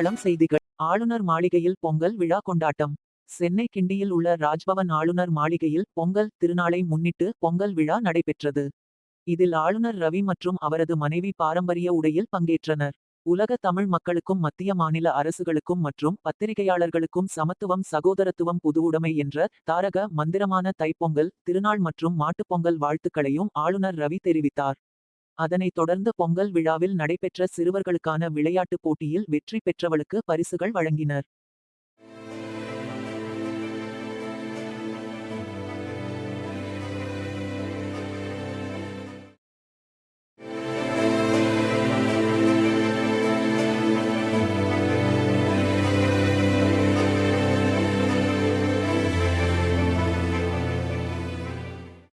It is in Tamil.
தினக்களம் செய்திகள். ஆளுநர் மாளிகையில் பொங்கல் விழா கொண்டாட்டம். சென்னை கிண்டியில் உள்ள ராஜ்பவன் ஆளுநர் மாளிகையில் பொங்கல் திருநாளை முன்னிட்டு பொங்கல் விழா நடைபெற்றது. இதில் ஆளுநர் ரவி மற்றும் அவரது மனைவி பாரம்பரிய உடையில் பங்கேற்றனர். உலக தமிழ் மக்களுக்கும் மத்திய மாநில அரசுகளுக்கும் மற்றும் பத்திரிகையாளர்களுக்கும் சமத்துவம் சகோதரத்துவம் புதுவுடைமை என்ற தாரக மந்திரமான தைப்பொங்கல் திருநாள் மற்றும் மாட்டுப்பொங்கல் வாழ்த்துக்களையும் ஆளுநர் ரவி தெரிவித்தார். அதனைத் தொடர்ந்து பொங்கல் விழாவில் நடைபெற்ற சிறுவர்களுக்கான விளையாட்டுப் போட்டியில் வெற்றி பெற்றவளுக்கு பரிசுகள் வழங்கினர்.